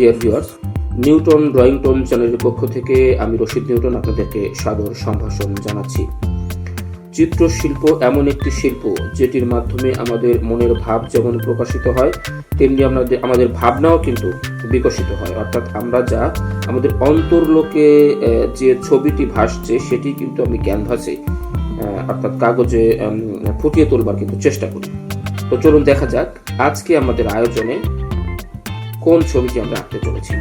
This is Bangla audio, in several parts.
Dear viewers, Newton drawing tone চ্যানেলের পক্ষ থেকে আমি রশিদ নিউটন আপনাদেরকে সাদর সম্ভাষণ জানাচ্ছি। চিত্রশিল্প এমন একটি শিল্প যেটির মাধ্যমে আমাদের মনের ভাব যেমন প্রকাশিত হয়, তেমনি আমাদের ভাবনাও কিন্তু বিকশিত হয়। অর্থাৎ আমরা যা আমাদের অন্তর্লোকে যে ছবিটি ভাসছে সেটি কিন্তু আমি ক্যানভাসে অর্থাৎ কাগজে ফুটিয়ে তোলবার কিন্তু চেষ্টা করি। তো চলুন দেখা যাক আজকে আমাদের আয়োজনে কোন ছবিটি আমরা আঁকতে চলেছি।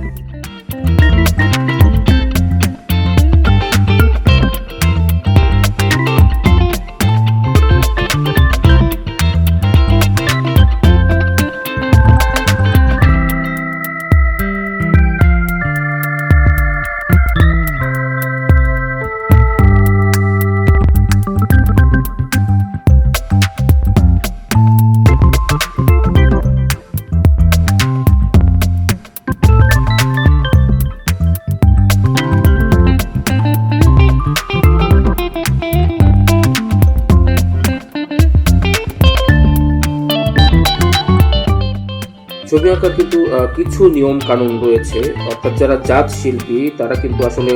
ছবি আঁকার কিন্তু কিছু নিয়ম কানুন রয়েছে। অর্থাৎ যারা জাত শিল্পী তারা কিন্তু আসলে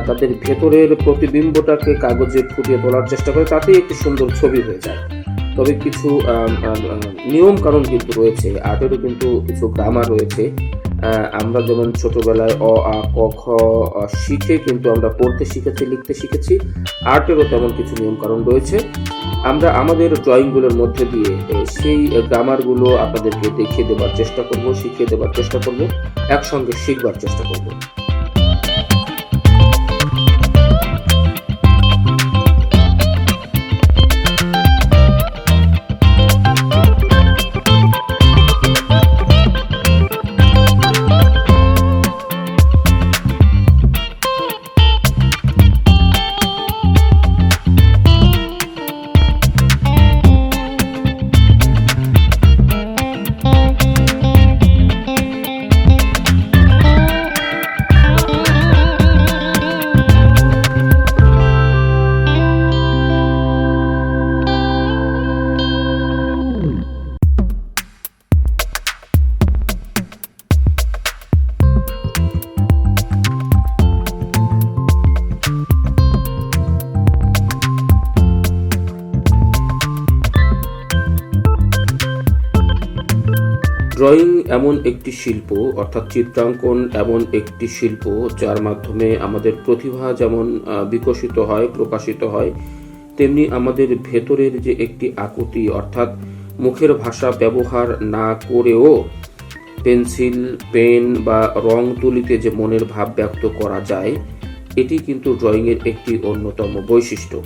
তাদের ভেতরের প্রতিবিম্বটাকে কাগজে ফুটিয়ে তোলার চেষ্টা করে, তাতেই একটি সুন্দর ছবি হয়ে যায়। তবে কিছু নিয়ম কানুন কিন্তু রয়েছে, আর্টেরও কিন্তু কিছু গ্রামার রয়েছে। আমরা যেমন ছোটবেলায় অ আ ক খ শিখে কিন্তু আমরা পড়তে শিখেছি, লিখতে শিখেছি, আর্টেরও তেমন কিছু নিয়ম কানুন রয়েছে। আমরা আমাদের ড্রয়িংগুলোর মধ্যে দিয়ে সেই গ্রামারগুলো আপনাদেরকে দেখিয়ে দেবার চেষ্টা করব, শিখিয়ে দেবার চেষ্টা করব, একসঙ্গে শিখবার চেষ্টা করব। ড্রয়িং এমন একটি শিল্প, অর্থাৎ চিত্রাঙ্কন এমন একটি শিল্প যার মাধ্যমে আমাদের প্রতিভা যেমন বিকশিত হয়, প্রকাশিত হয়, তেমনি আমাদের ভেতরের যে একটি আকুতি, অর্থাৎ মুখের ভাষা ব্যবহার না করেও পেন্সিল, পেন বা রং তুলিতে যে মনের ভাব ব্যক্ত করা যায়, এটি কিন্তু ড্রয়িংয়ের একটি অন্যতম বৈশিষ্ট্য।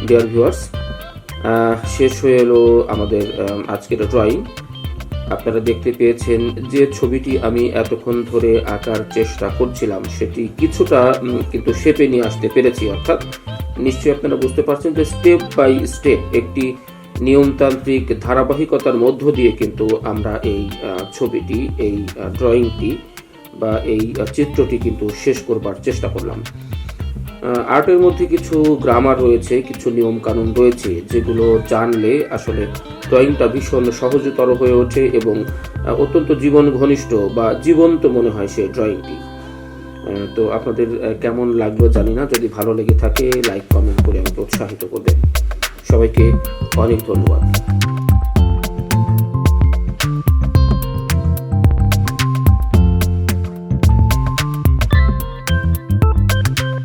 ডিয়ার ভিউয়ার্স, শেষ হয়ে এলো আমাদের আজকের ড্রয়িং। আপনারা দেখতে পেয়েছেন যে ছবিটি আমি এতক্ষণ ধরে আঁকার চেষ্টা করছিলাম সেটি কিছুটা কিন্তু শেপে নিয়ে আসতে পেরেছি। অর্থাৎ নিশ্চয়ই আপনারা বুঝতে পারছেন যে স্টেপ বাই স্টেপ একটি নিয়মতান্ত্রিক ধারাবাহিকতার মধ্য দিয়ে কিন্তু আমরা এই ছবিটি, এই ড্রয়িংটি বা এই চিত্রটি কিন্তু শেষ করবার চেষ্টা করলাম। আর্টের মধ্যে কিছু গ্রামার রয়েছে, কিছু নিয়ম কানুন রয়েছে যেগুলো জানলে আসলে ড্রয়িংটা ভীষণ সহজতর হয়ে ওঠে এবং অত্যন্ত জীবন ঘনিষ্ঠ বা জীবন্ত মনে হয় সেই ড্রয়িংটি। তো আপনাদের কেমন লাগলো জানি না, যদি ভালো লেগে থাকে লাইক কমেন্ট করে আমাকে উৎসাহিত করবেন। সবাইকে অনেক ধন্যবাদ।